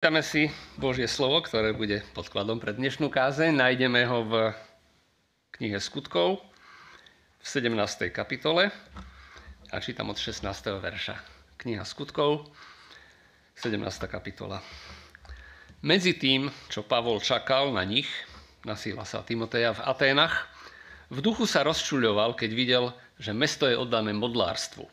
Čítame si Božie slovo, ktoré bude podkladom pre dnešnú kázeň. Nájdeme ho v knihe Skutkov v 17. kapitole a čítam od 16. verša. Kniha Skutkov, 17. kapitola. Medzi tým, čo Pavol čakal na nich, na Silasa a Timoteja v Aténach, v duchu sa rozčuľoval, keď videl, že mesto je oddané modlárstvu.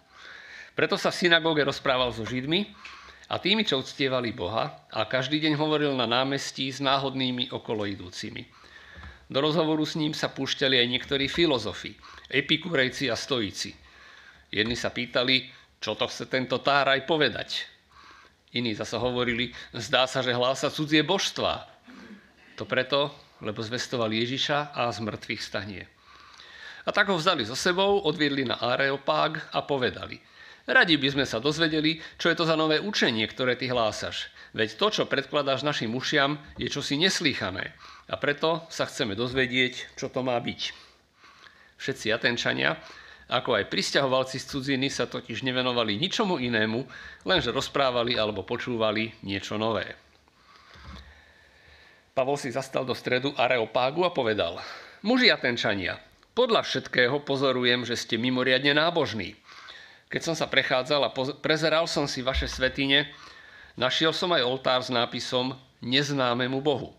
Preto sa v synagóge rozprával so Židmi a tými, čo uctievali Boha, a každý deň hovoril na námestí s náhodnými okoloidúcimi. Do rozhovoru s ním sa púšťali aj niektorí filozofi, epikurejci a stoici. Jedni sa pýtali, čo to chce tento táraj povedať. Iní zasa hovorili, zdá sa, že hlása cudzie božstvá. To preto, lebo zvestoval Ježiša a z mŕtvych stanie. A tak ho vzali so sebou, odviedli na Areopág a povedali: Radi by sme sa dozvedeli, čo je to za nové učenie, ktoré ty hlásaš. Veď to, čo predkladáš našim ušiam, je čosi neslýchané. A preto sa chceme dozvedieť, čo to má byť. Všetci Atenčania, ako aj prisťahovalci z cudziny, sa totiž nevenovali ničomu inému, lenže rozprávali alebo počúvali niečo nové. Pavol si zastal do stredu Areopágu a povedal: Muži Atenčania, podľa všetkého pozorujem, že ste mimoriadne nábožní. Keď som sa prechádzal a prezeral som si vaše svätyne, našiel som aj oltár s nápisom Neznámemu Bohu.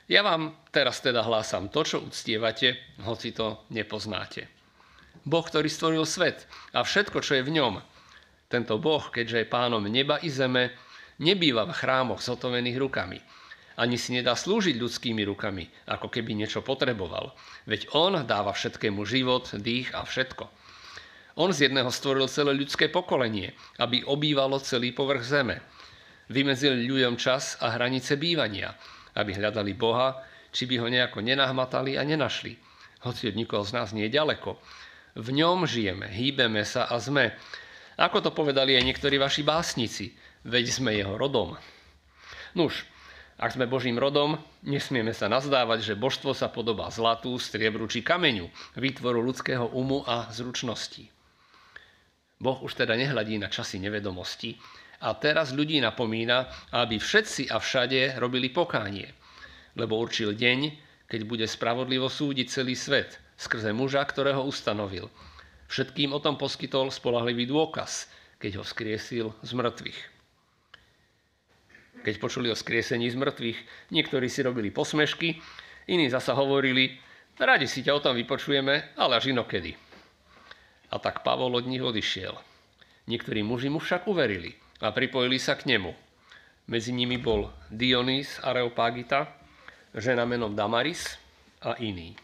Ja vám teraz teda hlásam to, čo uctievate, hoci to nepoznáte. Boh, ktorý stvoril svet a všetko, čo je v ňom. Tento Boh, keďže je pánom neba i zeme, nebýva v chrámoch zhotovených rukami. Ani si nedá slúžiť ľudskými rukami, ako keby niečo potreboval. Veď on dáva všetkému život, dých a všetko. On z jedného stvoril celé ľudské pokolenie, aby obývalo celý povrch zeme. Vymedzil ľuďom čas a hranice bývania, aby hľadali Boha, či by ho nejako nenahmatali a nenašli. Hoci od nikoho z nás nie je ďaleko. V ňom žijeme, hýbeme sa a sme. Ako to povedali aj niektorí vaši básnici, veď sme jeho rodom. Nuž, ak sme Božím rodom, nesmieme sa nazdávať, že božstvo sa podobá zlatu, striebru či kameňu, výtvoru ľudského umu a zručnosti. Boh už teda nehľadí na časy nevedomosti a teraz ľudí napomína, aby všetci a všade robili pokánie, lebo určil deň, keď bude spravodlivo súdiť celý svet skrze muža, ktorého ustanovil. Všetkým o tom poskytol spoľahlivý dôkaz, keď ho vzkriesil z mŕtvych. Keď počuli o skriesení z mŕtvych, niektorí si robili posmešky, iní zasa hovorili: radi si ťa o tom vypočujeme, ale až inokedy. A tak Pavol od nich odišiel. Niektorí muži mu však uverili a pripojili sa k nemu. Medzi nimi bol Dionys Areopagita, žena menom Damaris a iní.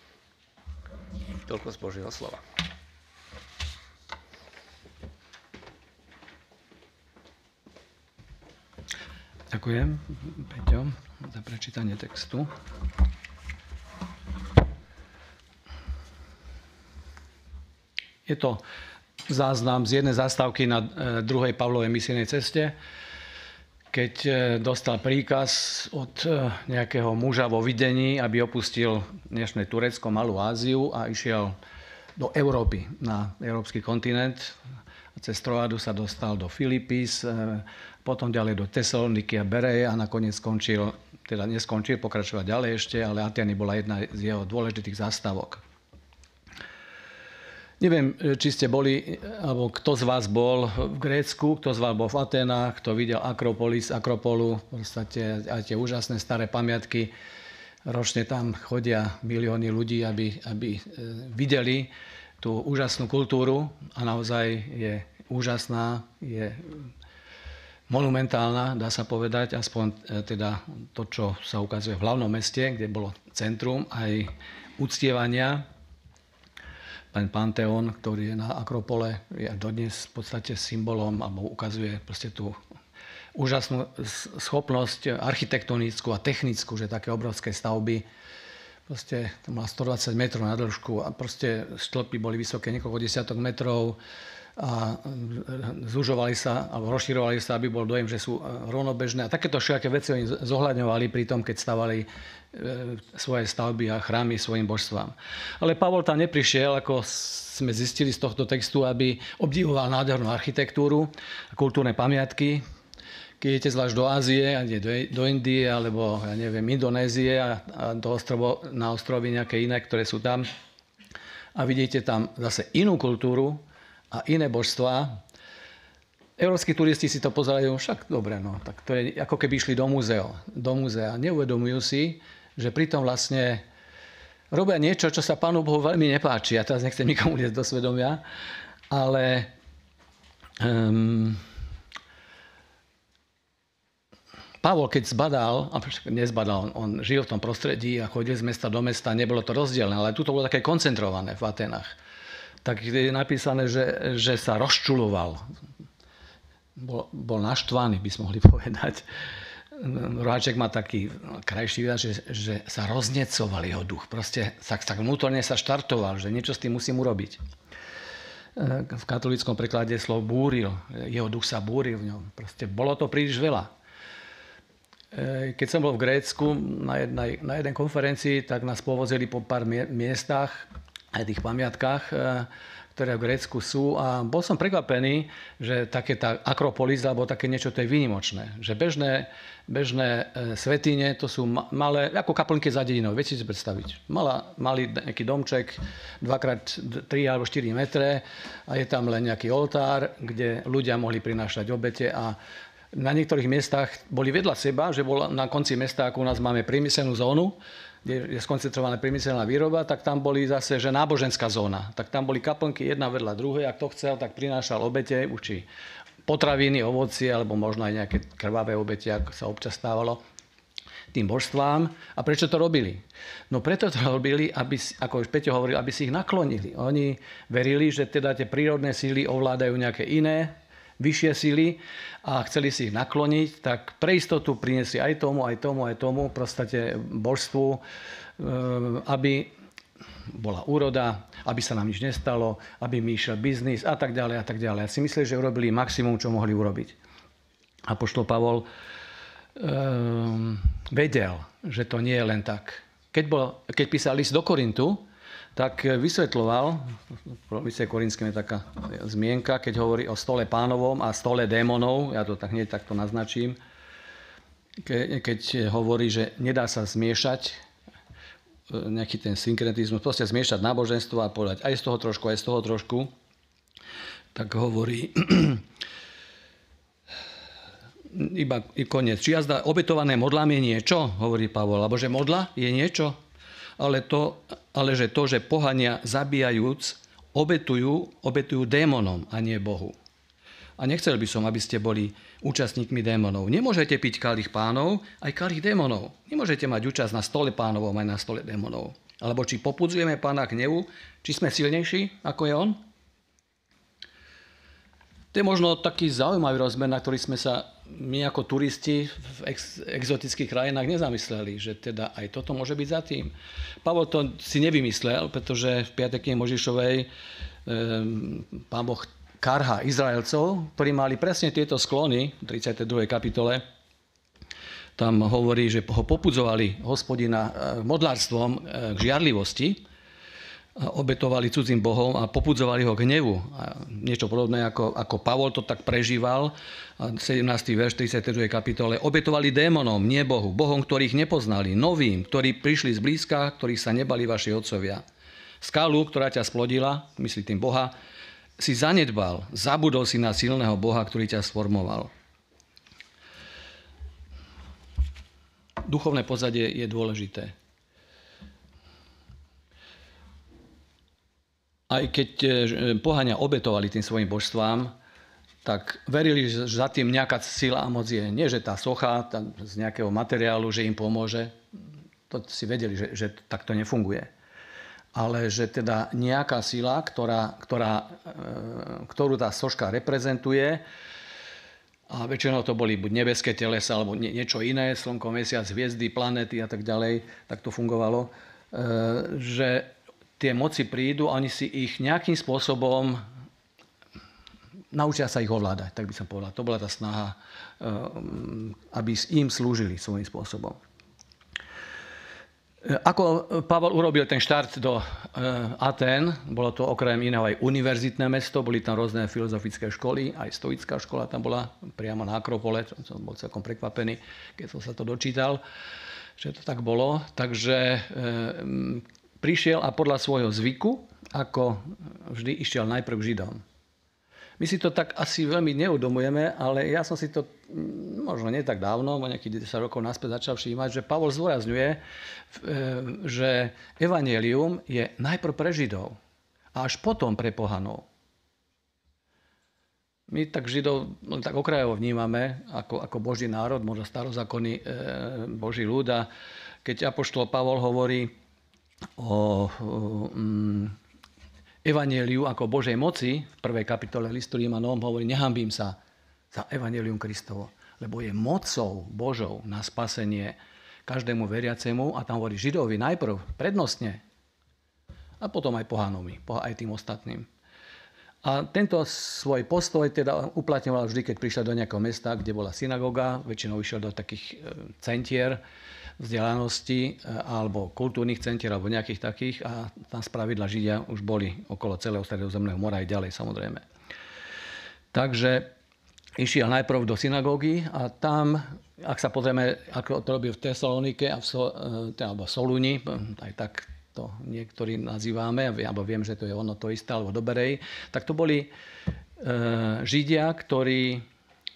Toľko z Božieho slova. Ďakujem, Peťo, za prečítanie textu. Je to záznam z jednej zastávky na druhej Pavlovej misijnej ceste, keď dostal príkaz od nejakého muža vo videní, aby opustil dnešné Turecko, Malú Áziu a išiel do Európy, na európsky kontinent. Cez Troádu sa dostal do Filipís, potom ďalej do Tesaloniky a Bereje a nakoniec neskončil, pokračovať ďalej ešte, ale Atény bola jedna z jeho dôležitých zastávok. Neviem, či ste boli, alebo kto z vás bol v Grécku, kto z vás bol v Aténach, kto videl Akropolu, v podstate aj tie úžasné staré pamiatky. Ročne tam chodia milióny ľudí, aby videli tú úžasnú kultúru a naozaj je úžasná, je monumentálna, dá sa povedať, aspoň teda to, čo sa ukazuje v hlavnom meste, kde bolo centrum aj uctievania. Ten Panteón, ktorý je na Akropole, je dodnes v podstate symbolom, alebo ukazuje proste tú úžasnú schopnosť architektonickú a technickú, že také obrovské stavby, proste to má 120 metrov na dĺžku a proste stĺpy boli vysoké niekoľko desiatok metrov a zužovali sa, alebo rozširovali sa, aby bol dojem, že sú rovnobežné. A takéto všelijaké veci oni zohľadňovali pri tom, keď stavali svoje stavby a chrámy svojim božstvám. Ale Pavol tam neprišiel, ako sme zistili z tohto textu, aby obdivoval nádhernú architektúru a kultúrne pamiatky, keď idete zvlášť do Ázie, do Indie, alebo ja neviem, Indonézie a na ostrovy nejaké iné, ktoré sú tam, a vidíte tam zase inú kultúru a iné božstvá. Európski turisti si to pozerajú, však dobre, no, tak to je ako keby išli do múzea. Neuvedomujú si, že pritom vlastne robia niečo, čo sa Pánu Bohu veľmi nepáči. Ja teraz nechcem nikomu liesť do svedomia, ale Pavol, keď nezbadal, on žil v tom prostredí a chodil z mesta do mesta, nebolo to rozdielne, ale tu to bolo také koncentrované v Atenách. Tak je napísané, že sa rozčuloval. Bol naštvaný, by sme mohli povedať. Roháček má taký krajší výraz, že sa roznecoval jeho duch. Proste tak vnútorne sa štartoval, že niečo s tým musím urobiť. V katolíckom preklade slov búril. Jeho duch sa búril v ňom. Proste bolo to príliš veľa. Keď som bol v Grécku na jednej konferencii, tak nás povozili po pár miestach, aj tých pamiatkách, ktoré v Grécku sú. A bol som prekvapený, že také tá Akropolis, alebo také niečo, to je výnimočné. Že bežné svätyne, to sú malé, ako kaplnky za dedinou. Viete si predstaviť. Malý nejaký domček, 2x3 alebo 4 metre a je tam len nejaký oltár, kde ľudia mohli prinášať obete a na niektorých miestach boli vedľa seba, že bol na konci mesta, ako u nás máme priemyselnú zónu, kde je skoncentrovaná priemyselná výroba, tak tam boli zase, že náboženská zóna. Tak tam boli kaplnky jedna vedľa druhej, a kto chcel, tak prinášal obete, či potraviny, ovocie, alebo možno aj nejaké krvavé obete, ako sa občas stávalo tým božstvám. A prečo to robili? No preto to robili, aby, ako už Peťo hovoril, aby si ich naklonili. Oni verili, že teda tie prírodné síly ovládajú nejaké iné, vyššie síly a chceli si ich nakloniť, tak pre istotu priniesli aj tomu, proste božstvu, aby bola úroda, aby sa nám nič nestalo, aby mi išiel biznis a tak ďalej a tak ďalej. Ja si myslím, že urobili maximum, čo mohli urobiť. Apoštol Pavol vedel, že to nie je len tak. Keď písal list do Korintu, tak vysvetľoval, v liste Korinským je taká zmienka, keď hovorí o stole Pánovom a stole démonov, ja to tak hneď takto naznačím, keď hovorí, že nedá sa zmiešať nejaký ten synkretizmus, proste zmiešať náboženstvo a povedať aj z toho trošku, tak hovorí iba koniec. Či jazda obetované modlám je niečo, hovorí Pavol, alebo že modla je niečo, ale že to, že pohania zabíjajúc, obetujú démonom a nie Bohu. A nechcel by som, aby ste boli účastníkmi démonov. Nemôžete piť kalich Pánov, aj kalich démonov. Nemôžete mať účasť na stole Pánovom, aj na stole démonov. Alebo či popudzujeme Pána k hnevu, či sme silnejší, ako je on? To je možno taký zaujímavý rozmer, na ktorý sme sa my ako turisti v exotických krajinách nezamysleli, že teda aj toto môže byť za tým. Pavol to si nevymyslel, pretože v 5. knihe Mojžišovej Pán Boh karhá Izraelcov, ktorí mali presne tieto sklony, v 32. kapitole. Tam hovorí, že ho popudzovali Hospodina modlárstvom k žiarlivosti, obetovali cudzím bohom a popudzovali ho k hnevu. A niečo podobné, ako Pavol to tak prežíval. 17. verš 32. kapitole. Obetovali démonom, nie Bohu. Bohom, ktorých nepoznali. Novým, ktorí prišli zblízka, ktorých sa nebali vaši otcovia. Skalu, ktorá ťa splodila, myslí tým Boha, si zanedbal. Zabudol si na silného Boha, ktorý ťa sformoval. Duchovné pozadie je dôležité. Aj keď pohania obetovali tým svojim božstvám, tak verili, že za tým nejaká sila a moc je. Nie, že tá socha z nejakého materiálu, že im pomôže. To si vedeli, že tak to nefunguje. Ale že teda nejaká sila, ktorú tá soška reprezentuje, a väčšinou to boli buď nebeské telesa, alebo niečo iné, slnko, mesiac, hviezdy, planéty a tak ďalej, tak to fungovalo, že tie moci prídu a oni si ich nejakým spôsobom naučia sa ich ovládať, tak by som povedal. To bola tá snaha, aby im slúžili svojím spôsobom. Ako Pavol urobil ten štart do Atén, bolo to okrem iného aj univerzitné mesto, boli tam rôzne filozofické školy, aj stoická škola tam bola priamo na Akropole, som bol celkom prekvapený, keď som sa to dočítal, že to tak bolo. Takže prišiel a podľa svojho zvyku, ako vždy, išiel najprv k Židom. My si to tak asi veľmi neudomujeme, ale ja som si to možno nie tak dávno, nejakých 10 rokov naspäť začal všímať, že Pavol zdôrazňuje, že evanjelium je najprv pre Židov a až potom pre pohanov. My tak Židov tak okrajovo vnímame ako Boží národ, možno starozákonný Boží ľud. A keď apoštol Pavol hovorí o evanjeliu ako Božej moci, v 1. kapitole listu Rímanom hovorí, nehanbím sa za evanjelium Kristovo, lebo je mocou Božou na spasenie každému veriacemu, a tam hovorí Židovi najprv, prednostne, a potom aj pohanovi, aj tým ostatným. A tento svoj postoj teda uplatňoval vždy, keď prišiel do nejakého mesta, kde bola synagóga, väčšinou išiel do takých centier vzdelanosti alebo kultúrnych centier alebo nejakých takých, a tam spravidla Židia už boli okolo celého Stredozemného mora aj ďalej samozrejme. Takže išiel najprv do synagógy a tam, ak sa pozrieme, ako to robí v Tesalonike a v Solúni, aj tak to niektorí nazývame, alebo viem, že to je ono to isté, alebo do Berej, tak to boli Židia, ktorí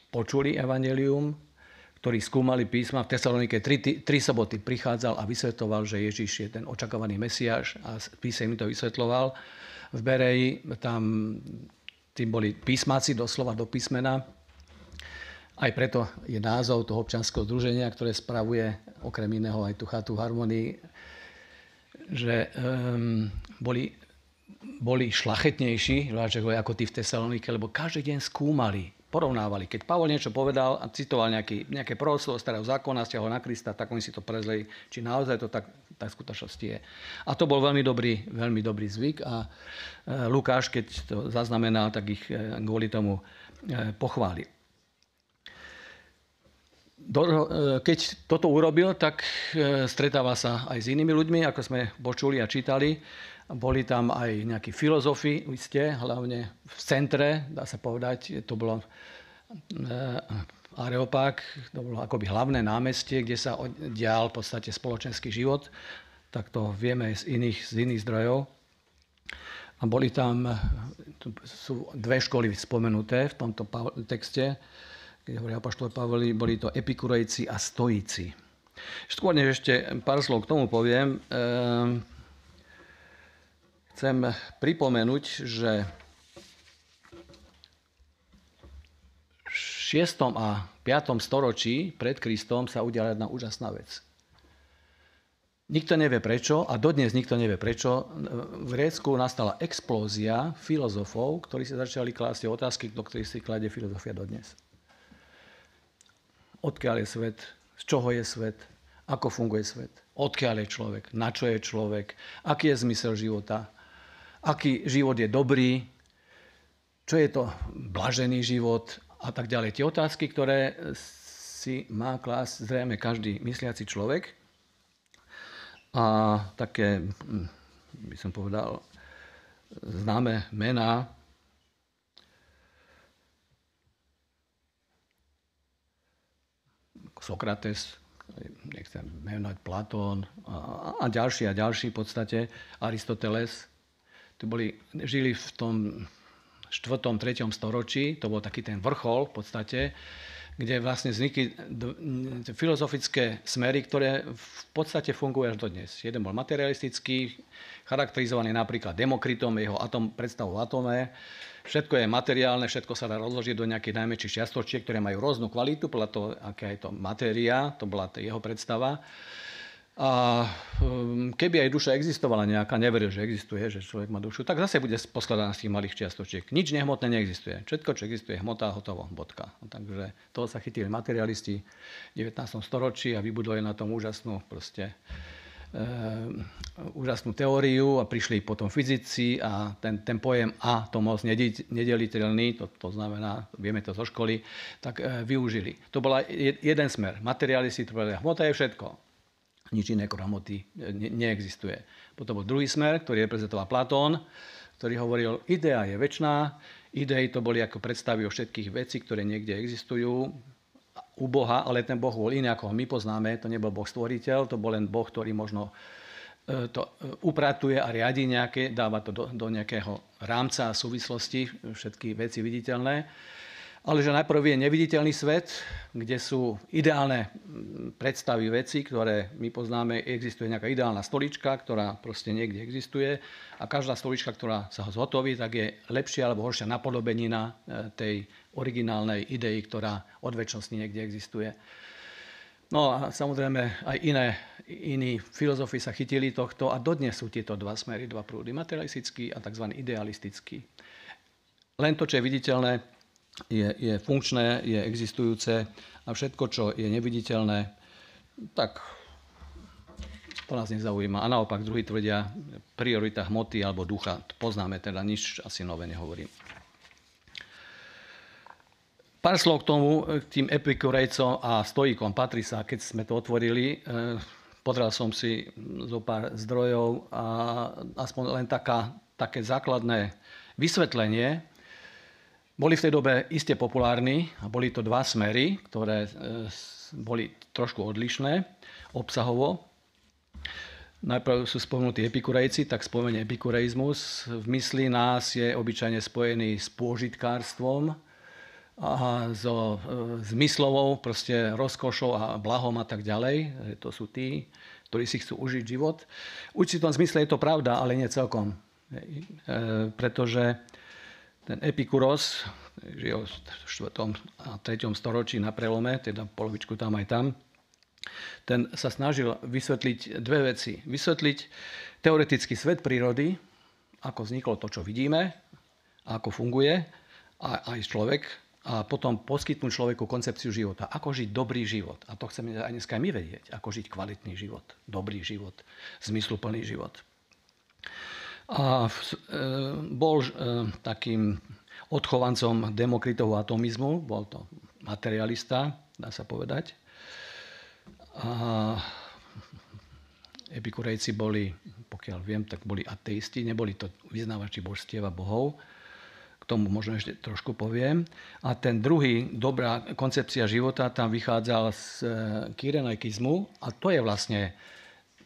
počuli evanjelium, ktorí skúmali písma. V Tesalonike 3 soboty prichádzal a vysvetoval, že Ježiš je ten očakávaný Mesiáš, a písem mi to vysvetľoval. V Bereji tam tým boli písmáci doslova do písmena. Aj preto je názov toho občianskeho združenia, ktoré spravuje okrem iného aj tú chatu v Harmonii, že boli šlachetnejší ako tí v Tesalonike, lebo každý deň skúmali, porovnávali. Keď Pavol niečo povedal a citoval nejaké proroctvo starého zákona, stiahol na Krista, tak oni si to prezleli, či naozaj to tak v skutočnosti je. A to bol veľmi dobrý zvyk, a Lukáš, keď to zaznamenal, tak ich kvôli tomu pochválil. Keď toto urobil, tak stretáva sa aj s inými ľuďmi, ako sme počuli a čítali. Boli tam aj nejakí filozofi, hlavne v centre, dá sa povedať, to bolo Areopág, to bolo akoby hlavné námestie, kde sa dial v podstate spoločenský život. Tak to vieme z iných zdrojov. A boli tam, sú dve školy spomenuté v tomto texte, keď hovorí apoštol Pavol, boli to epikurejci a stoici. Skôr než ešte pár slov k tomu poviem, chcem pripomenúť, že v 6. a 5. storočí pred Kristom sa udiala jedna úžasná vec. Nikto nevie prečo, a dodnes nikto nevie prečo, v Grécku nastala explózia filozofov, ktorí si začali klásť otázky, do ktorých si kladie filozofia dodnes. Odkiaľ je svet, z čoho je svet, ako funguje svet, odkiaľ je človek, na čo je človek, aký je zmysel života, aký život je dobrý, čo je to blažený život a tak ďalej. Tie otázky, ktoré si má klásť zrejme každý mysliaci človek, a také, by som povedal, známe mená Sokrates, nechcem menovať Platón a ďalší v podstate, Aristoteles. Žili v tom 4. 3. storočí, to bol taký ten vrchol v podstate, kde vlastne vznikli filozofické smery, ktoré v podstate fungujú až dodnes. Jeden bol materialistický, charakterizovaný napríklad Demokritom, jeho predstavou o atóme. Všetko je materiálne, všetko sa dá rozložiť do nejakých najmenších čiastočiek, ktoré majú rôznu kvalitu, podľa toho, aká je to matéria, to bola jeho predstava. A keby aj duša existovala nejaká, neveril, že existuje, že človek má dušu, tak zase bude poskladaná z tých malých čiastočiek. Nič nehmotné neexistuje. Všetko, čo existuje, hmota, hotovo, bodka. Takže toho sa chytili materialisti v 19. storočí a vybudovali na tom úžasnú teóriu, a prišli potom fyzici a ten pojem atomos, nedeliteľný, to znamená, vieme to zo školy, tak využili. To bol jeden smer. Materialisti tvrdili, hmota je všetko. Nič iné ako hmoty neexistuje. Potom bol druhý smer, ktorý reprezentoval Platón, ktorý hovoril, idea je večná, idei to boli ako predstavy o všetkých vecí, ktoré niekde existujú u Boha, ale ten Boh bol iný, ako ho my poznáme, to nebol Boh stvoriteľ, to bol len Boh, ktorý možno to upratuje a riadi nejaké, dáva to do nejakého rámca a súvislosti, všetky veci viditeľné. Ale že najprv je neviditeľný svet, kde sú ideálne predstavy veci, ktoré my poznáme. Existuje nejaká ideálna stolička, ktorá proste niekde existuje a každá stolička, ktorá sa ho zhotoví, tak je lepšia alebo horšia napodobenina tej originálnej idei, ktorá od večnosti niekde existuje. No a samozrejme aj iní filozofi sa chytili tohto a dodnes sú tieto dva smery, dva prúdy, materialistický a tzv. Idealistický. Len to, čo je viditeľné, je funkčné, je existujúce a všetko, čo je neviditeľné, tak to nás nezaujíma. A naopak druhí tvrdia priorita hmoty alebo ducha. Poznáme teda, nič asi nové nehovorím. Pár slov k tomu, k tým epikurejcom a stoikom. Patrí sa, keď sme to otvorili, pozrel som si zo pár zdrojov a aspoň len také základné vysvetlenie. Boli v tej dobe iste populárni a boli to dva smery, ktoré boli trošku odlišné obsahovo. Najprv sú spomenutí epikurejci, tak spomenie epikureizmus. V mysli nás je obyčajne spojený s pôžitkárstvom a so zmyslovou proste rozkošou a blahom a tak ďalej. To sú tí, ktorí si chcú užiť život. V určitom zmysle je to pravda, ale nie celkom. Pretože ten Epikuros, žil v 4. a 3. storočí na prelome, teda polovičku tam aj tam, ten sa snažil vysvetliť dve veci. Vysvetliť teoretický svet prírody, ako vzniklo to, čo vidíme, ako funguje aj človek, a potom poskytnúť človeku koncepciu života. Ako žiť dobrý život. A to chceme aj dneska my vedieť. Ako žiť kvalitný život, dobrý život, zmysluplný život. A bol takým odchovancom Demokritovho atomizmu, bol to materialista, dá sa povedať. A epikurejci boli, pokiaľ viem, tak boli ateisti, neboli to vyznávači božstiev a bohov. K tomu možno ešte trošku poviem. A ten druhý, dobrá koncepcia života, tam vychádzal z kyrenajkizmu a to je vlastne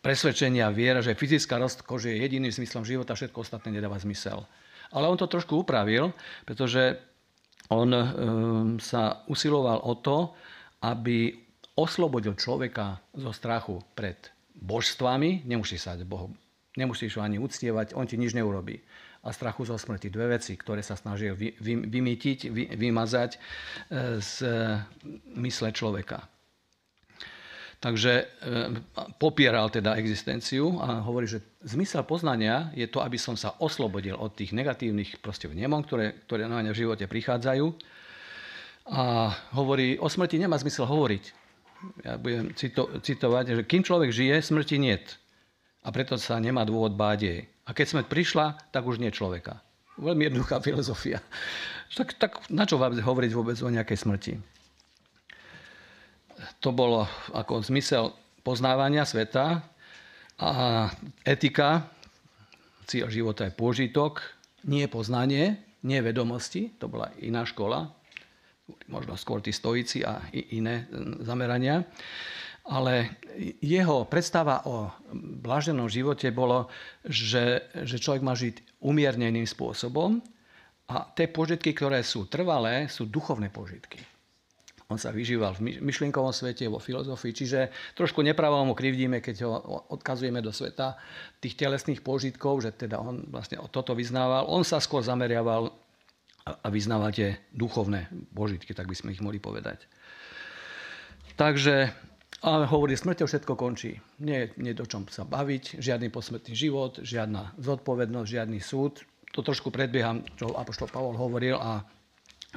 presvedčenia viera, že fyzická rozkoš je jediným zmyslom života, všetko ostatné nedáva zmysel. Ale on to trošku upravil, pretože on sa usiloval o to, aby oslobodil človeka zo strachu pred božstvami, nemusíš sa Bohu, nemusíš ho ani uctievať, on ti nič neurobí. A strachu zo smrti. Dve veci, ktoré sa snažil vymýtiť, vymazať z mysle človeka. Takže popieral teda existenciu a hovorí, že zmysel poznania je to, aby som sa oslobodil od tých negatívnych vnemov, ktoré na mňa v živote prichádzajú. A hovorí, o smrti nemá zmysel hovoriť. Ja budem citovať, že kým človek žije, smrti niet. A preto sa nemá dôvod báť jej. A keď smrť prišla, tak už nie človeka. Veľmi jednoduchá filozofia. Tak na čo hovoriť vôbec o nejakej smrti? To bolo ako zmysel poznávania sveta a etika, cieľ života je pôžitok, nie poznanie, nie vedomosti, to bola iná škola, možno skôr tí stoici a iné zamerania. Ale jeho predstava o blaženom živote bolo, že človek má žiť umierneným spôsobom a tie pôžitky, ktoré sú trvalé, sú duchovné pôžitky. On sa vyžíval v myšlienkovom svete, vo filozofii, čiže trošku nepravo mu krivdíme, keď ho odkazujeme do sveta tých telesných pôžitkov, že teda on vlastne toto vyznával. On sa skôr zameriaval a vyznával tie duchovné pôžitky, tak by sme ich mohli povedať. Takže ale hovorí, smrťou všetko končí. Nie do čom sa baviť, žiadny posmrtný život, žiadna zodpovednosť, žiadny súd. To trošku predbieham, čo apoštol Pavol hovoril a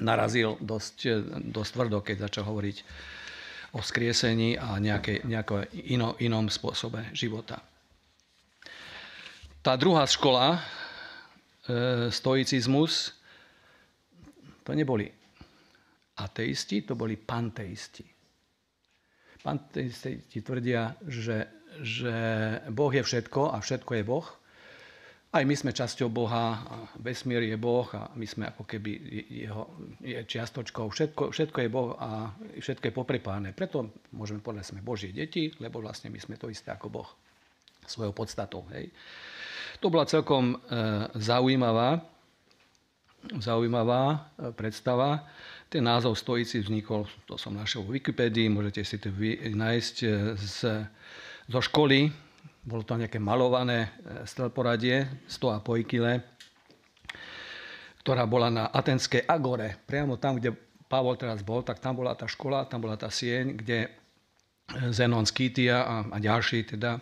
narazil dosť tvrdo, keď začal hovoriť o vzkriesení a nejakom inom spôsobe života. Tá druhá škola, stoicizmus, to neboli ateisti, to boli panteisti. Panteisti tvrdia, že Boh je všetko a všetko je Boh. Aj my sme časťou Boha, a vesmír je Boh a my sme ako keby jeho je čiastočkou. Všetko je Boh a všetko je poprepáne. Preto môžeme povedať, že sme Božie deti, lebo vlastne my sme to isté ako Boh svojou podstatou. Hej. To bola celkom zaujímavá predstava. Ten názov stoici vznikol, to som našiel v Wikipédii, môžete si to nájsť zo školy. Bolo to nejaké malované strelporadie, 100,5 kg, ktorá bola na Atenskej agore. Priamo tam, kde Pavol teraz bol, tak tam bola tá škola, tam bola tá sieň, kde Zenon z Kýtia a ďalší teda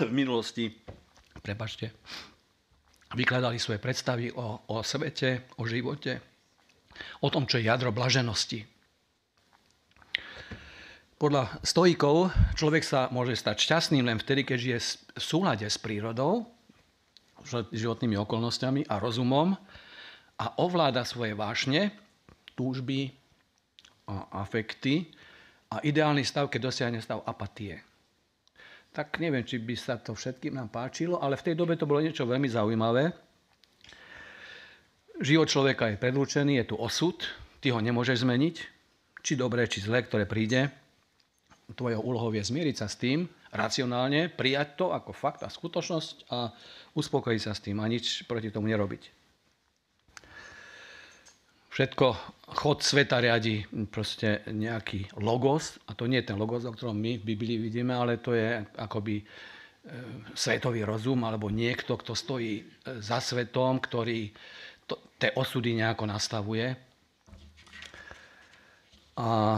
v minulosti, vykladali svoje predstavy o svete, o živote, o tom, čo je jadro blaženosti. Podľa stoikov človek sa môže stať šťastným len vtedy, keď žije v súlade s prírodou, životnými okolnostiami a rozumom a ovláda svoje vášne, túžby a afekty a ideálny stav, keď dosiahne stav apatie. Tak neviem, či by sa to všetkým nám páčilo, ale v tej dobe to bolo niečo veľmi zaujímavé. Život človeka je predurčený, je tu osud, ty ho nemôžeš zmeniť, či dobré, či zlé, ktoré príde. Tvojou úlohou je zmieriť sa s tým, racionálne, prijať to ako fakt a skutočnosť a uspokojiť sa s tým a nič proti tomu nerobiť. Všetko, chod sveta riadi proste nejaký logos, a to nie je ten logos, o ktorom my v Biblii vidíme, ale to je akoby svetový rozum, alebo niekto, kto stojí za svetom, ktorý tie osudy nejako nastavuje. A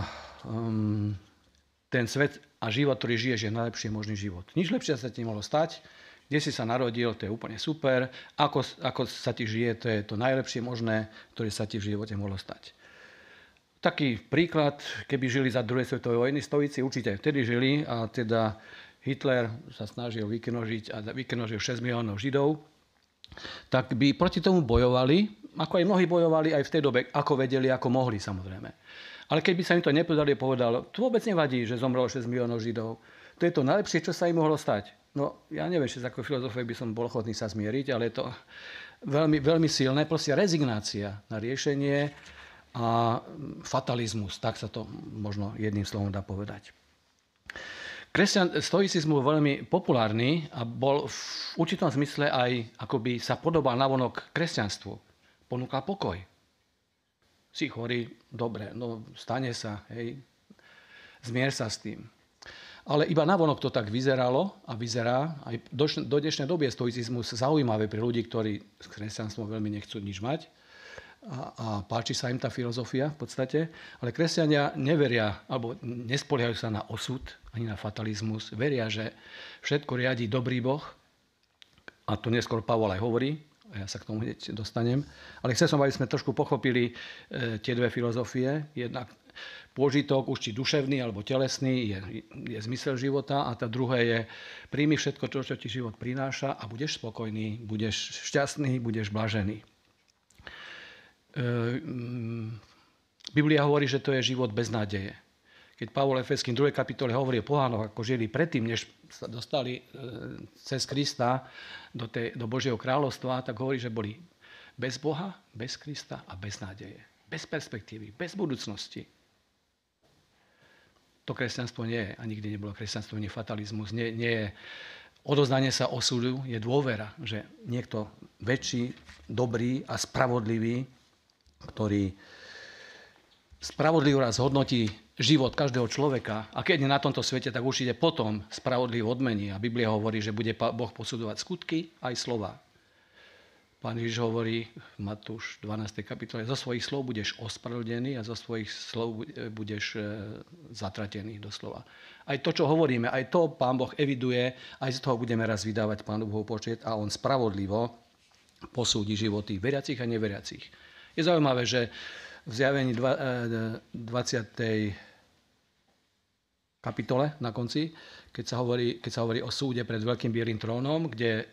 ten svet a život, ktorý žiješ, je najlepší možný život. Nič lepšie sa ti mohlo stať. Kde si sa narodil, to je úplne super. Ako sa ti žije, to je to najlepšie možné, ktoré sa ti v živote mohlo stať. Taký príklad, keby žili za druhej svetovej vojny, stoici určite vtedy žili a teda Hitler sa snažil vykinožiť 6 miliónov Židov, tak by proti tomu bojovali, ako aj mnohí bojovali aj v tej dobe, ako vedeli, ako mohli samozrejme. Ale keď by sa im to nepodarilo, povedal, to vôbec nevadí, že zomrelo 6 miliónov Židov. To je to najlepšie, čo sa im mohlo stať. No, ja neviem, či z ako filozofie by som bol ochotný sa zmieriť, ale je to veľmi, veľmi silné. Proste rezignácia na riešenie a fatalizmus. Tak sa to možno jedným slovom dá povedať. Stoicizmus bol veľmi populárny a bol v určitom zmysle aj akoby sa podobal navonok kresťanstvu. Ponúkal pokoj. Si chorý, dobre, no stane sa, hej, zmier sa s tým. Ale iba navonok to tak vyzeralo a vyzerá. Aj do dnešnej doby je stoicizmus zaujímavé pre ľudí, ktorí s kresťanstvom veľmi nechcú nič mať. A páči sa im tá filozofia v podstate. Ale kresťania neveria, alebo nespoliehajú sa na osud, ani na fatalizmus. Veria, že všetko riadi dobrý Boh. A to neskôr Pavol aj hovorí. Ja sa k tomu hneď dostanem. Ale chcem som, aby sme trošku pochopili tie dve filozofie. Jednak pôžitok, už či duševný alebo telesný, je zmysel života. A tá druhé je, príjmi všetko to, čo ti život prináša a budeš spokojný, budeš šťastný, budeš blažený. Biblia hovorí, že to je život bez nádeje. Keď Pavol Efeským v 2. kapitole hovorí o pohánoch, ako žili predtým, než sa dostali cez Krista do Božieho kráľovstva, tak hovorí, že boli bez Boha, bez Krista a bez nádeje. Bez perspektívy, bez budúcnosti. To kresťanstvo nie je a nikdy nebolo kresťanstvo, nie fatalizmus, nie je odozdanie sa osudu, je dôvera, že niekto väčší, dobrý a spravodlivý, ktorý spravodlivo raz hodnotí život každého človeka a keď je na tomto svete, tak určite potom spravodlivo odmení. A Biblia hovorí, že bude Boh posudzovať skutky aj slova. Pán Ježiš hovorí v Matúš 12. kapitole, zo svojich slov budeš ospravedlnený a zo svojich slov budeš zatratený doslova. Aj to, čo hovoríme, aj to Pán Boh eviduje, aj z toho budeme raz vydávať Pánu Bohu počet a on spravodlivo posúdi životy veriacich a neveriacich. Je zaujímavé, že v Zjavení 20. kapitole na konci, keď sa hovorí o súde pred veľkým bielým trónom, kde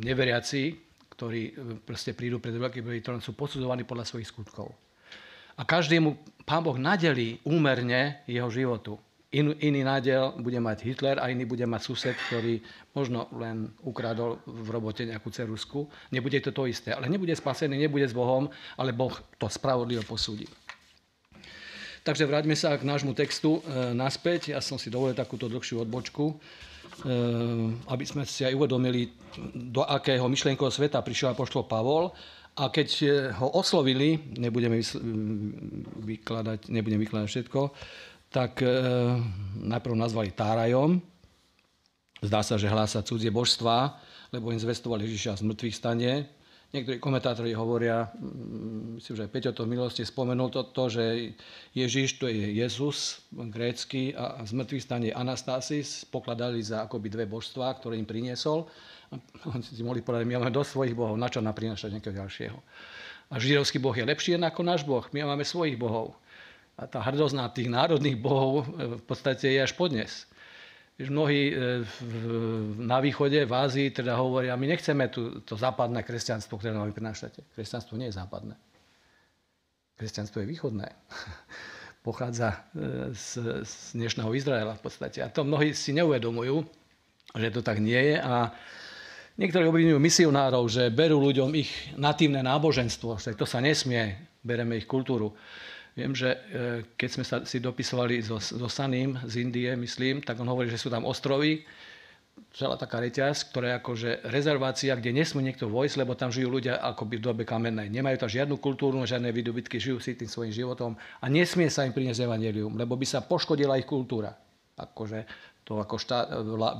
neveriaci, ktorí proste prídu pred veľkým bielým trónom, sú posudzovaní podľa svojich skutkov. A každému Pán Boh nadelí úmerne jeho životu. Iný nádel bude mať Hitler a iný bude mať sused, ktorý možno len ukradol v robote nejakú ceruzku. Nebude to isté, ale nebude spasený, nebude s Bohom, ale Boh to spravodlivo posúdi. Takže vráťme sa k nášmu textu naspäť. Ja som si dovolil takúto dlhšiu odbočku, aby sme si aj uvedomili, do akého myšlienkového sveta prišiel apoštol Pavol. A keď ho oslovili, nebudem vykladať všetko, tak najprv nazvali Tárajom. Zdá sa, že hlása cudzie božstvá, lebo im zvestovali Ježiša z mŕtvych stane. Niektorí komentátori hovoria, myslím, že Peťo to v minulosti spomenul, to, že Ježiš, to je Jezus, grécky, a z mŕtvych stane Anastasis, pokladali za akoby dve božstvá, ktoré im priniesol. Oni si mohli povedať, my máme dosť svojich bohov, na čo nám prinášať nejakého ďalšieho. A židovský boh je lepší ako náš boh, my máme svojich bohov. A tá hrdosť na tých národných bohov v podstate je až podnes. Mnohí na východe, v Ázii teda hovoria, my nechceme to západné kresťanstvo, ktoré nám prinášate. Kresťanstvo nie je západné. Kresťanstvo je východné. Pochádza z dnešného Izraela v podstate. A to mnohí si neuvedomujú, že to tak nie je. A niektorí obvinujú misionárov, že berú ľuďom ich natívne náboženstvo, že to sa nesmie, bereme ich kultúru. Viem, že keď sme sa si dopisovali so Sanim z Indie, myslím, tak on hovorí, že sú tam ostrovy, celá taká reťaz, ktorá je akože rezervácia, kde nesmú niekto vojsť, lebo tam žijú ľudia akoby v dobe kamennej. Nemajú tam žiadnu kultúru, žiadne výdobytky, žijú si tým svojím životom a nesmie sa im priniesť evanjelium, lebo by sa poškodila ich kultúra. Akože to ako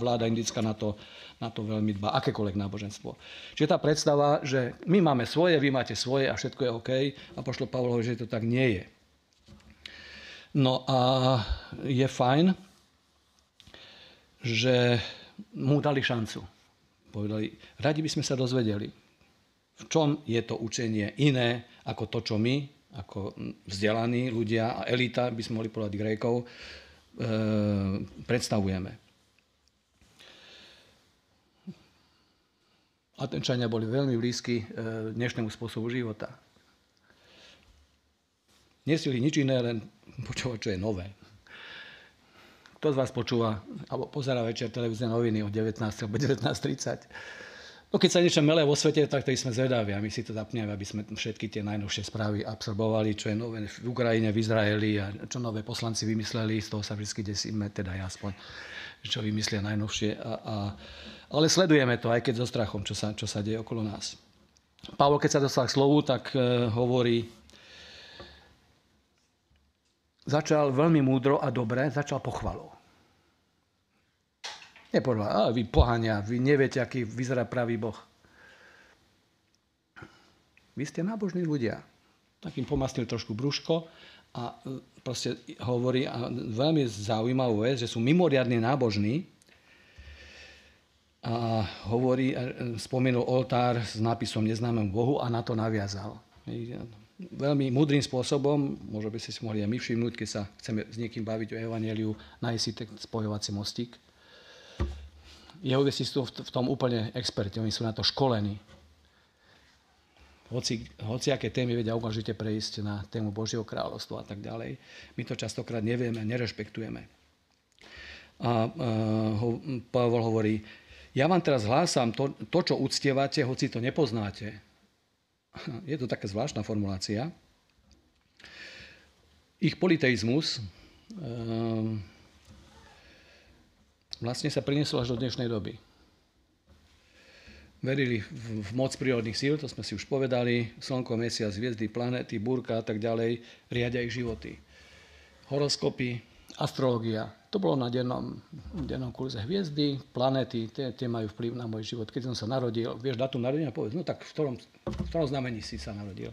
vláda indická na to veľmi dbá, akékoľvek náboženstvo. Čiže tá predstava, že my máme svoje, vy máte svoje a všetko je OK, apoštol Pavol hovorí, že to tak nie je. No a je fajn, že mu dali šancu. Povedali, radi by sme sa dozvedeli, v čom je to učenie iné ako to, čo my, ako vzdelaní ľudia a elita, by sme mohli povedať Grékov, predstavujeme. Atenčania boli veľmi blízki dnešnému spôsobu života. Nesili nič iné, len počúvať, čo je nové. Kto z vás počúva, alebo pozerá večer televízne noviny o 19. alebo 19:30? No keď sa niečo melé vo svete, tak to sme zvedaví a my si to zapneme, aby sme všetky tie najnovšie správy absorbovali, čo je nové v Ukrajine, v Izraeli a čo nové poslanci vymysleli, z toho sa vždy desíme, teda ja aspoň, čo vymyslia najnovšie. Ale sledujeme to, aj keď so strachom, čo sa deje okolo nás. Pavol, keď sa dostal k slovu, tak hovorí, začal veľmi múdro a dobre, začal pochvalou. Nepovedal, vy pohania, vy neviete, aký vyzerá pravý Boh. Vy ste nábožní ľudia. Tak im pomastnil trošku brúško a proste hovorí veľmi zaujímavú vec, že sú mimoriadne nábožní a hovorí, spomenul oltár s nápisom neznámemu Bohu a na to naviazal. Veľmi múdrym spôsobom, možno by ste si mohli aj my všimnúť, keď sa chceme s niekým baviť o evanjeliu, nájsť si ten spojovací mostík. Jehovisti sú v tom úplne experti, oni sú na to školení. Hociaké témy vedia okamžite prejsť na tému Božieho kráľovstva a tak ďalej. My to častokrát nevieme, nerešpektujeme. A Pavol hovorí, ja vám teraz hlásam to, čo uctievate, hoci to nepoznáte. Je to taká zvláštna formulácia. Ich politeizmus vlastne sa priniesol až do dnešnej doby. Verili v moc prírodných síl, to sme si už povedali, slnko, mesiac, hviezdy, planéty, búrka a tak ďalej, riadia ich životy. Horoskopy, astrológia, to bolo na dennom kurze. Hviezdy, planéty, tie majú vplyv na môj život. Keď som sa narodil, vieš datum narodenia, povedz, no tak v ktorom znamení si sa narodil.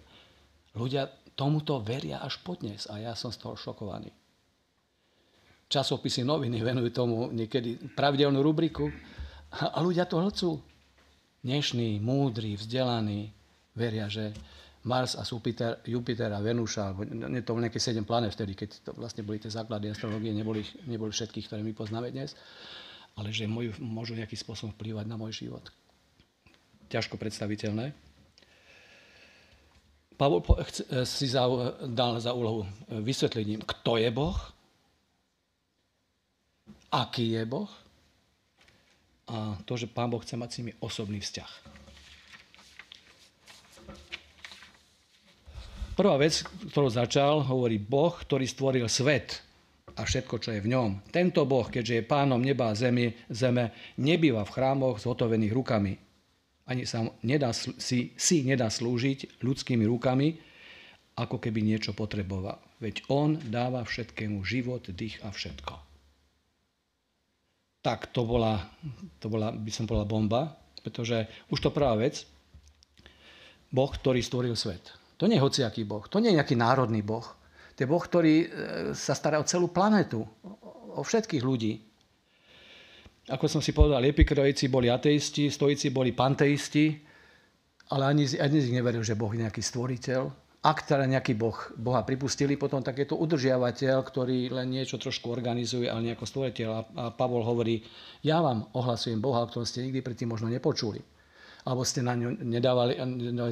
Ľudia tomuto veria až podnes a ja som z toho šokovaný. Časopisy, noviny venujú tomu niekedy pravidelnú rubriku a ľudia to hlcú. Dnešní, múdri, vzdelaní veria, že Mars a Jupiter a Venúša, alebo nie to bolo nejaké 7 planét vtedy, keď to vlastne boli tie základy astrológie, neboli všetky, ktoré my poznáme dnes, ale že môžu nejakým spôsobom vplývať na môj život. Ťažko predstaviteľné. Pavol si dal za úlohu vysvetliť im, kto je Boh, aký je Boh a to, že Pán Boh chce mať s nimi osobný vzťah. Prvá vec, ktorú začal, hovorí Boh, ktorý stvoril svet a všetko, čo je v ňom. Tento Boh, keďže je pánom neba a zeme, nebýva v chrámoch zhotovených rukami. Ani sa si nedá slúžiť ľudskými rukami, ako keby niečo potreboval. Veď on dáva všetkému život, dých a všetko. Tak to bola, by som povedal, bomba, pretože už to prvá vec, Boh, ktorý stvoril svet. To nie je hociaký Boh, to nie je nejaký národný Boh. To je Boh, ktorý sa stará o celú planetu, o všetkých ľudí. Ako som si povedal, epikureici boli ateisti, stoici boli panteisti, ale ani z nich neveril, že Boh je nejaký stvoriteľ. Ak teda nejaký Boha pripustili potom, tak je to udržiavateľ, ktorý len niečo trošku organizuje, ale nejako stvoriteľ. A Pavol hovorí, ja vám ohlasujem Boha, ktorého ste nikdy predtým možno nepočuli. Alebo ste na ňu nedávali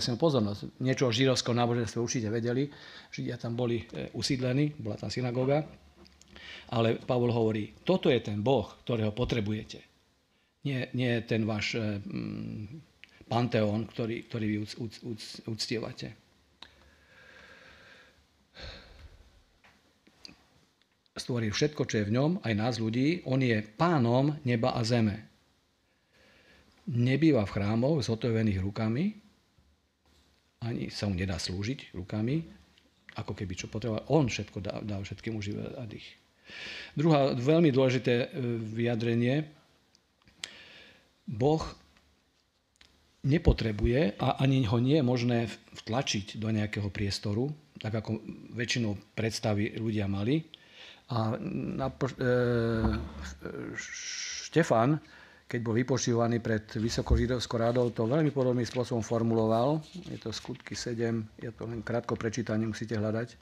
si pozornosť. Niečo o židovskom náboženstve určite vedeli. Židia tam boli usídlení, bola tam synagóga. Ale Pavol hovorí, toto je ten Boh, ktorého potrebujete. Nie ten váš panteón, ktorý vy uctievate. Stvoril všetko, čo je v ňom, aj nás ľudí. On je pánom neba a zeme. Nebýva v chrámoch zhotovených rukami, ani sa mu nedá slúžiť rukami, ako keby čo potreboval. On všetko dá všetkému život a dých. Druhá veľmi dôležité vyjadrenie. Boh nepotrebuje a ani ho nie je možné vtlačiť do nejakého priestoru, tak ako väčšinou predstavy ľudia mali. A Štefan, keď bol vypočívaný pred vysokožidovskou radou, to veľmi podobným spôsobom formuloval. Je to Skutky 7, je to len krátko prečítanie, musíte hľadať.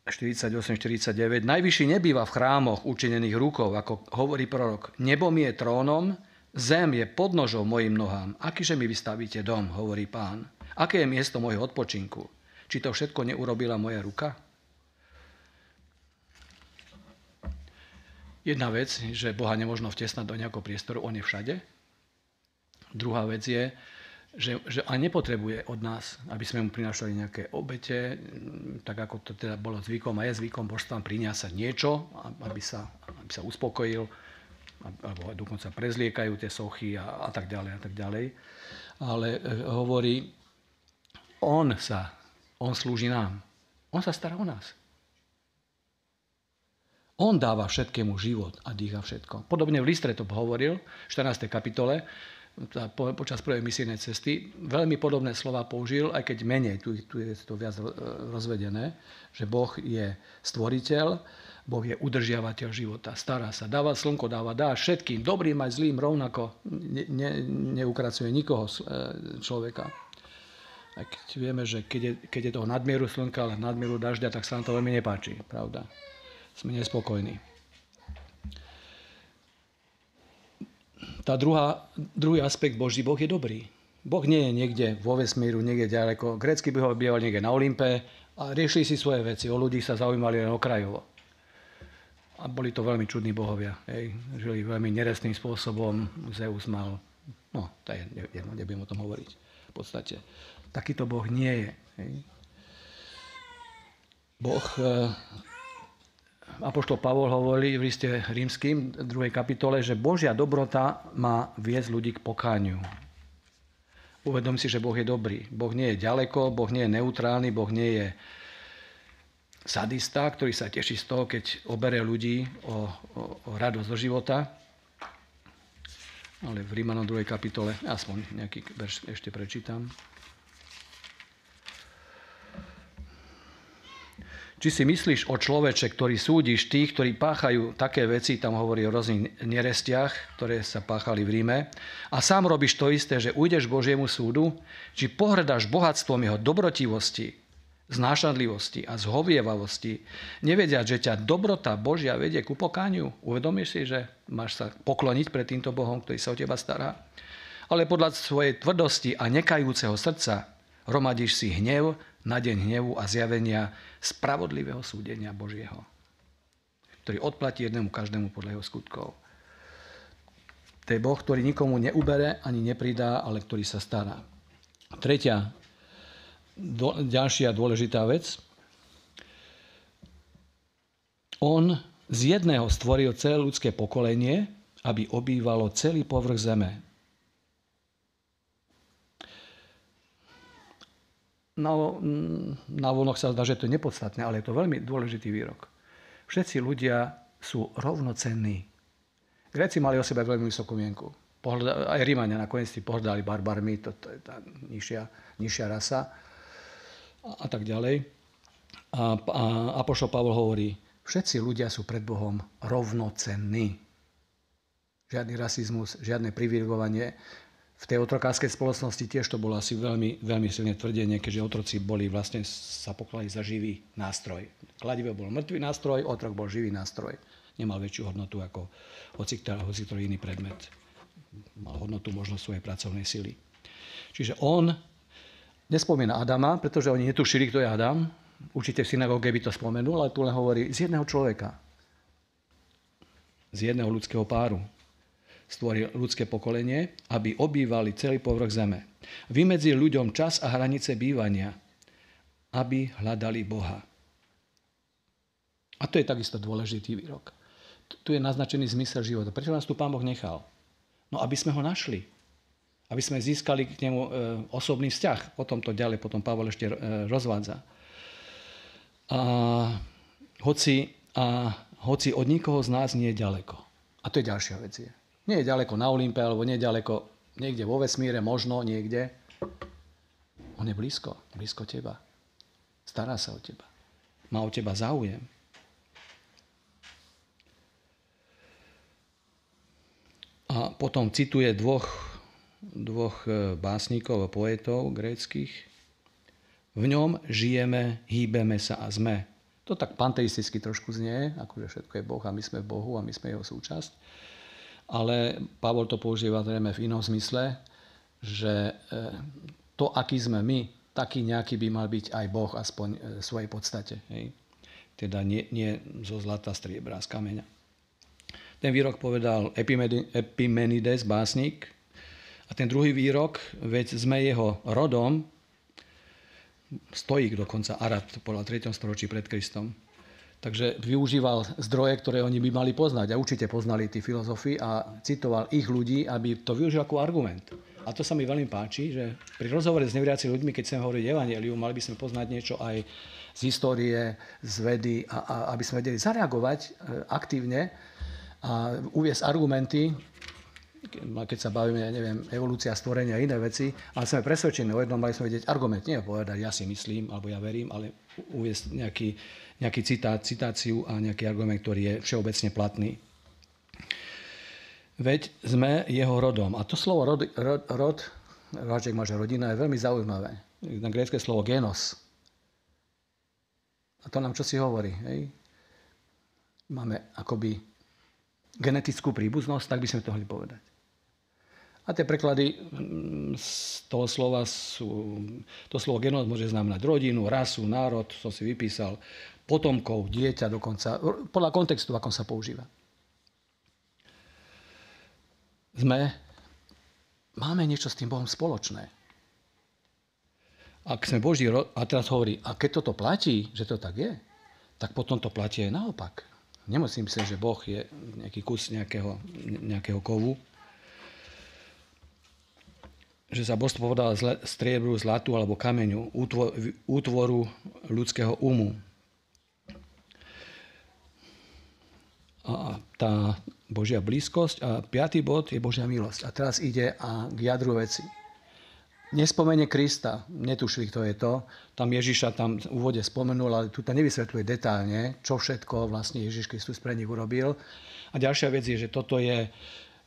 48-49. Najvyšší nebýva v chrámoch učinených rukou, ako hovorí prorok. Nebo mi je trónom, zem je podnožou mojim nohám. Akýže mi vystavíte dom, hovorí Pán. Aké je miesto môjho odpočinku? Či to všetko neurobila moja ruka? Jedna vec, že Boha nemožno vtesnať do nejakého priestoru, on je všade. Druhá vec je, že aj nepotrebuje od nás, aby sme mu prinášali nejaké obete, tak ako to teda bolo zvykom a je zvykom božstvám prinášať niečo, aby sa uspokojil, alebo dokonca prezliekajú tie sochy a tak ďalej a tak ďalej. Ale hovorí, on slúži nám. On sa stará o nás. On dáva všetkému život a dýcha všetko. Podobne v Listre to hovoril, v 14. kapitole, počas prvej misijnej cesty, veľmi podobné slova použil, aj keď menej, tu je to viac rozvedené, že Boh je stvoriteľ, Boh je udržiavateľ života, stará sa, dáva slnko, dá všetkým, dobrým aj zlým rovnako, neukracuje nikoho človeka. Aj keď vieme, že keď je toho nadmieru slnka, ale nadmieru dažďa, tak sa nám to veľmi nepáči, pravda? Sme nespokojní. Druhý aspekt, Boží Boh je dobrý. Boh nie je niekde vo vesmíru, niekde ďaleko. Grécky by ho býval niekde na Olympe a riešili si svoje veci. O ľudí sa zaujímali len okrajovo. A boli to veľmi čudní bohovia. Žili veľmi nerestným spôsobom. Zeus mal, to je jedno, nebudem o tom hovoriť. V podstate. Takýto Boh nie je. Boh... Apoštol Pavol hovorí v liste rímskym 2. kapitole, že Božia dobrota má viesť ľudí k pokániu. Uvedom si, že Boh je dobrý. Boh nie je ďaleko, Boh nie je neutrálny, Boh nie je sadista, ktorý sa teší z toho, keď obere ľudí o radosť do života. Ale v Rímanom 2. kapitole, aspoň nejaký verš ešte prečítam. Či si myslíš o človeče, ktorý súdiš tých, ktorí páchajú také veci, tam hovorí o rôznych nerestiach, ktoré sa páchali v Ríme, a sám robíš to isté, že ujdeš Božiemu súdu, či pohrdáš bohatstvom jeho dobrotivosti, znášanlivosti a zhovievavosti, nevediac, že ťa dobrota Božia vedie ku pokániu. Uvedomíš si, že máš sa pokloniť pred týmto Bohom, ktorý sa o teba stará? Ale podľa svojej tvrdosti a nekajúceho srdca hromadíš si hnev na deň hnevu a zjavenia spravodlivého súdenia Božieho. ktorý odplatí jednému každému podľa jeho skutkov. To je Boh, ktorý nikomu neubere ani nepridá, ale ktorý sa stará. Ďalšia dôležitá vec. On z jedného stvoril celé ľudské pokolenie, aby obývalo celý povrch zeme. Na vonok sa zdá, že to je nepodstatné, ale je to veľmi dôležitý výrok. Všetci ľudia sú rovnocenní. Gréci mali o sebe veľmi vysokú mienku. Aj Rímania nakoniec pohrdali barbarmi, to je tá nižšia rasa a tak ďalej. A apoštol Pavol hovorí, všetci ľudia sú pred Bohom rovnocenní. Žiadny rasizmus, žiadne privilegovanie. V tej otrokárskej spoločnosti tiež to bolo asi veľmi, veľmi silné tvrdenie, keďže otroci boli vlastne sa pokladali za živý nástroj. Kladivo bol mŕtvý nástroj, otrok bol živý nástroj. Nemal väčšiu hodnotu ako hoci ktorý iný predmet. Mal hodnotu možno svojej pracovnej sily. Čiže on nespomína Adama, pretože oni netušili, kto je Adam. Určite v synagóge by to spomenul, ale tu len hovorí z jedného človeka. Z jedného ľudského páru stvoril ľudské pokolenie, aby obývali celý povrch zeme. Vymedzil ľuďom čas a hranice bývania, aby hľadali Boha. A to je takisto dôležitý výrok. Tu je naznačený zmysel života. Prečo nás tu Pán Boh nechal? No, aby sme ho našli. Aby sme získali k nemu osobný vzťah. O tom to ďalej potom Pavol ešte rozvádza. Hoci od nikoho z nás nie je ďaleko. A to je ďalšia vec. Nie je ďaleko na Olympe, alebo nie je ďaleko niekde vo vesmíre, možno niekde. On je blízko teba. Stará sa o teba. Má o teba záujem. A potom cituje dvoch básnikov a poetov gréckych. V ňom žijeme, hýbeme sa a sme. To tak panteisticky trošku znie, akože všetko je Boh a my sme v Bohu a my sme jeho súčasť. Ale Pavol to používa zrejme v inom zmysle, že to, aký sme my, taký nejaký by mal byť aj Boh, aspoň v svojej podstate. Hej? Teda nie zo zlata, striebra, z kameňa. Ten výrok povedal Epimenides, básnik. A ten druhý výrok, veď sme jeho rodom, Stoik dokonca, Arab, to povedal v 3. storočí pred Kristom. Takže využíval zdroje, ktoré oni by mali poznať. A určite poznali tí filozofi a citoval ich ľudí, aby to využil ako argument. A to sa mi veľmi páči, že pri rozhovore s neveriacimi ľuďmi, keď chceme hovoriť evanjelium, mali by sme poznať niečo aj z histórie, z vedy, a aby sme vedeli zareagovať aktívne a uviesť argumenty, keď sa bavíme, evolúcia, stvorenia a iné veci, ale sme presvedčení o jednom, mali sme vedieť argument, nie povedať, ja si myslím, alebo ja verím, ale uviesť nejaký citáciu a nejaký argument, ktorý je všeobecne platný. Veď sme jeho rodom. A to slovo rod, Ráček má, že rodina, je veľmi zaujímavé. Na grécke slovo genos. A to nám čo si hovorí. Hej? Máme akoby genetickú príbuznosť, tak by sme to mohli povedať. A tie preklady z toho slova sú... To slovo genos môže znamenať rodinu, rasu, národ, som si vypísal, potomkov, dieťa dokonca, podľa kontextu, akom sa používa. Máme niečo s tým Bohom spoločné. Ak sme Boží rod, a teraz hovorí, a keď toto platí, že to tak je, tak potom to platí aj naopak. Nemusím si, že Boh je nejaký kus nejakého kovu, že sa božstvo povedalo striebru, zlatu alebo kameňu, útvoru ľudského umu. A tá Božia blízkosť a 5. bod je Božia milosť. A teraz ide k jadru veci. Nespomenie Krista, netušili, kto je to. Tam Ježiša tam v úvode spomenul, ale tu to nevysvetľuje detailne, čo všetko vlastne Ježiš Kristus pre nich urobil. A ďalšia vec je, že toto je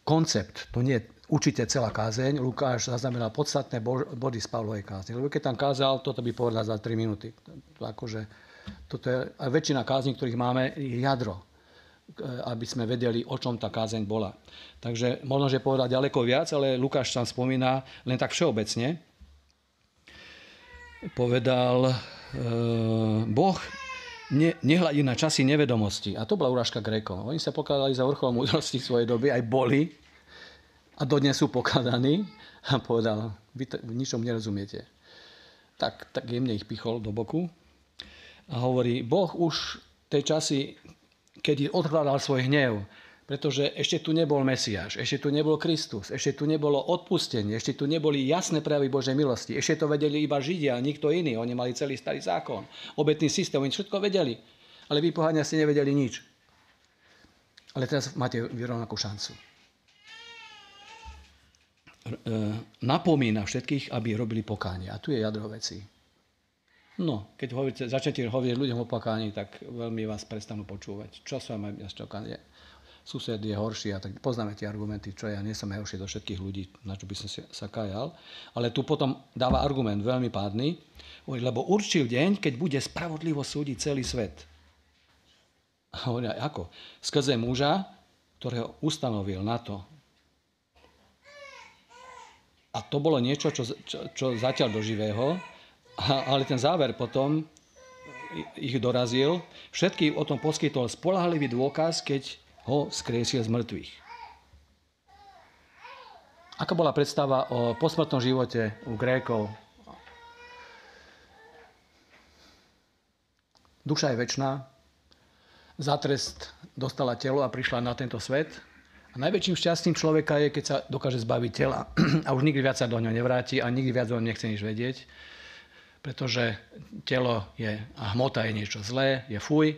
koncept, to nie je určite celá kázeň. Lukáš zaznamenal podstatné body z Pavlovej kázne. Lebo keď tam kázal, toto by povedal za 3 minúty. Toto je väčšina kázní, ktorých máme, je jadro, aby sme vedeli, o čom tá kázeň bola. Takže možno, že povedal ďaleko viac, ale Lukáš tam spomína len tak všeobecne. Povedal, Boh nehľadí na časy nevedomosti. A to bola urážka Grékom. Oni sa pokladali za vrchol múdrosti svojej doby, aj boli. A dodnes sú pokladaní. A povedal, vy ničom nerozumiete. Tak jemne ich pichol do boku. A hovorí, Boh už tej časy, keď odhľadal svoj hnev, pretože ešte tu nebol Mesiáš, ešte tu nebol Kristus, ešte tu nebolo odpustenie, ešte tu neboli jasné prejavy Božej milosti, ešte to vedeli iba Židia a nikto iný. Oni mali celý starý zákon, obetný systém, oni všetko vedeli. Ale vy poháňa ste nevedeli nič. Ale teraz máte vyrovnakú šancu. Napomína všetkých, aby robili pokánie. A tu je jadro veci. No, keď začnete hovoriť ľuďom o pokáni, tak veľmi vás prestanú počúvať. Čo sa vám čakanie? Sused je horší a tak poznáme tie argumenty, čo ja nie som najhorší do všetkých ľudí, na čo by som sa kajal. Ale tu potom dáva argument veľmi pádny, lebo určil deň, keď bude spravodlivo súdiť celý svet. A hovorí, ako? Skrze muža, ktorého ustanovil na to. A to bolo niečo, čo zatiaľ do živého, ale ten záver potom ich dorazil. Všetkým o tom poskytol spoľahlivý dôkaz, keď ho skriesil z mŕtvych. Aká bola predstava o posmrtnom živote u Grékov? Duša je večná, za trest dostala telo a prišla na tento svet. A najväčším šťastím človeka je, keď sa dokáže zbaviť tela a už nikdy viac sa do ňoho nevráti a nikdy viac o ňom nechce nič vedieť, pretože telo je a hmota je niečo zlé, je fuj.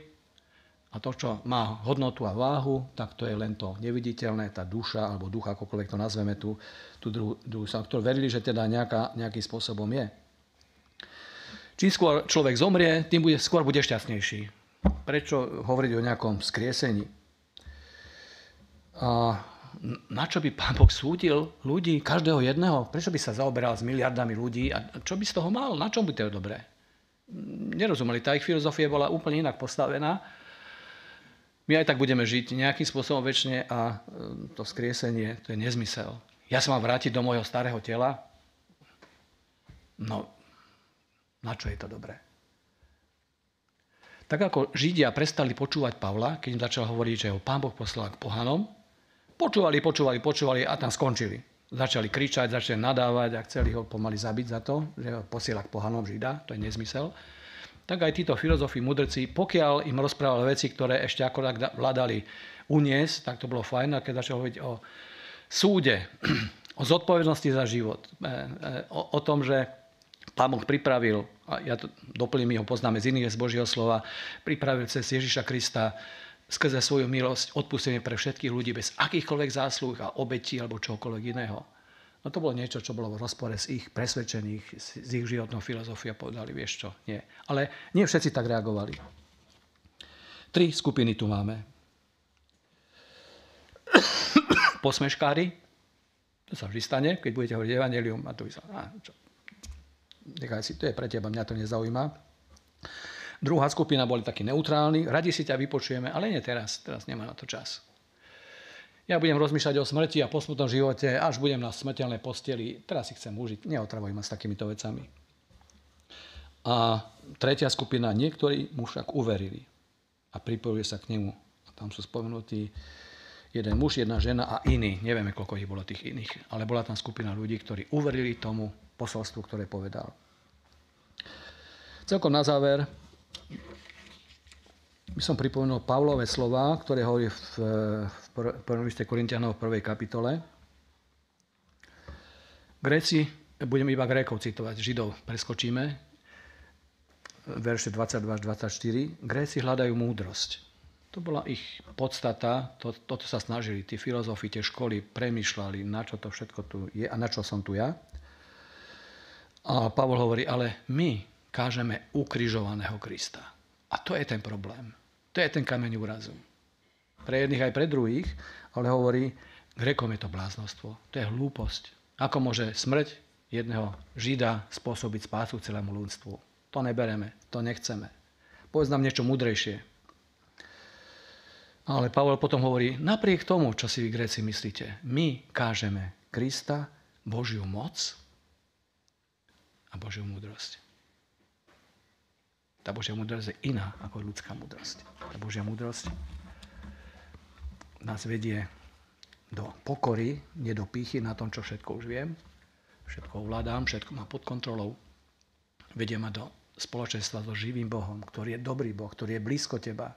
A to, čo má hodnotu a váhu, tak to je len to neviditeľné, tá duša, alebo ducha, akokoľvek to nazveme, tú druhú, ktorú verili, že teda nejakým spôsobom je. Čím skôr človek zomrie, tým skôr bude šťastnejší. Prečo hovoriť o nejakom skriesení? A na čo by Pán Boh súdil ľudí, každého jedného? Prečo by sa zaoberal s miliardami ľudí? A čo by z toho mal? Na čom by to je dobré? Nerozumeli. Tá ich filozofia bola úplne inak postavená. My aj tak budeme žiť nejakým spôsobom večne a to skriesenie, to je nezmysel. Ja sa mám vrátiť do môjho starého tela? No, na čo je to dobré? Tak ako Židia prestali počúvať Pavla, keď im začal hovoriť, že ho Pán Boh poslal k pohanom, počúvali a tam skončili. Začali kričať, začali nadávať a chceli ho pomaly zabiť za to, že ho posiela k pohanom Žida, to je nezmysel. Tak aj títo filozofi, mudrci, pokiaľ im rozprávali veci, ktoré ešte akorát vládali uniesť, tak to bolo fajn, a keď začal hovoriť o súde, o zodpovednosti za život, o tom, že Pán Boh pripravil, a ja to doplním, ho poznáme z iných z Božieho slova, pripravil cez Ježiša Krista skrze svoju milosť odpustenie pre všetkých ľudí bez akýchkoľvek zásluh a obetí alebo čokoľvek iného. No to bolo niečo, čo bolo v rozpore s ich presvedčených, s ich životnou filozofiou a povedali, vieš čo, nie. Ale nie všetci tak reagovali. 3 skupiny tu máme. Posmeškári, to sa vždy stane, keď budete hovoriť evanjelium a to by sa, nechaj si, to je pre teba, mňa to nezaujíma. Druhá skupina boli takí neutrálni, radi si ťa vypočujeme, ale nie teraz nemá na to čas. Ja budem rozmýšľať o smrti a posmrtnom živote, až budem na smrteľnej posteli. Teraz si chcem užiť. Neotravuj ma s takýmito vecami. A tretia skupina, niektorí mu však uverili a pripojili sa k nemu. A tam sú spomenutí jeden muž, jedna žena a iní. Nevieme, koľko ich bolo tých iných. Ale bola tam skupina ľudí, ktorí uverili tomu posolstvu, ktoré povedal. Celkom na záver by som pripomenul Pavlové slová, ktoré hovorí v 1. liste Korinťanom v 1. kapitole. Gréci, budem iba Grékov citovať, Židov preskočíme, verše 22 až 24. Gréci hľadajú múdrosť. To bola ich podstata, toto sa snažili, tí filozofi, tie školy premýšľali, na čo to všetko tu je a na čo som tu ja. A Pavol hovorí, ale my kážeme ukrižovaného Krista. A to je ten problém. To je ten kameň úrazu. Pre jedných aj pre druhých, ale hovorí, Grékom je to bláznostvo. To je hlúposť. Ako môže smrť jedného Žida spôsobiť spásu celému ľudstvu? To nebereme, to nechceme. Povedz nám niečo múdrejšie. Ale Pavol potom hovorí, napriek tomu, čo si vy Gréci myslíte, my kážeme Krista, Božiu moc a Božiu múdrosť. Tá Božia múdrosť je iná ako ľudská múdrosť. Tá Božia múdrosť nás vedie do pokory, nie do pýchy na tom, čo všetko už viem, všetko ovládam, všetko mám pod kontrolou. Vedie ma do spoločenstva so živým Bohom, ktorý je dobrý Boh, ktorý je blízko teba,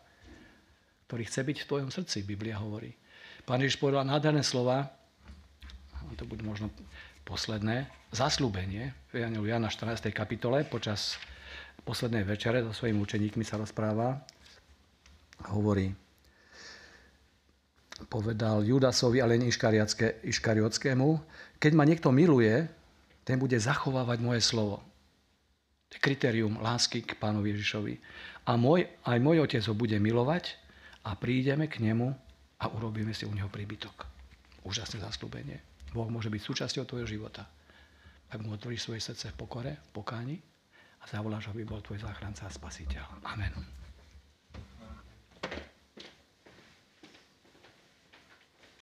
ktorý chce byť v tvojom srdci, Biblia hovorí. Pán Ježiš povedal nádherné slova, to bude možno posledné, zasľúbenie v Jana 14. kapitole, počas poslednej večere so svojimi učeníkmi sa rozpráva, hovorí, povedal Judasovi, ale nie Iškariockému, keď ma niekto miluje, ten bude zachovávať moje slovo. To je kritérium lásky k Pánovi Ježišovi. A aj môj otec ho bude milovať a prídeme k nemu a urobíme si u neho príbytok. Úžasné zasľúbenie. Boh môže byť súčasťou tvojho života. Tak mu otvoríš svoje srdce v pokore, v pokáni a zavoláš, aby bol tvoj záchranca a spasiteľ. Amen.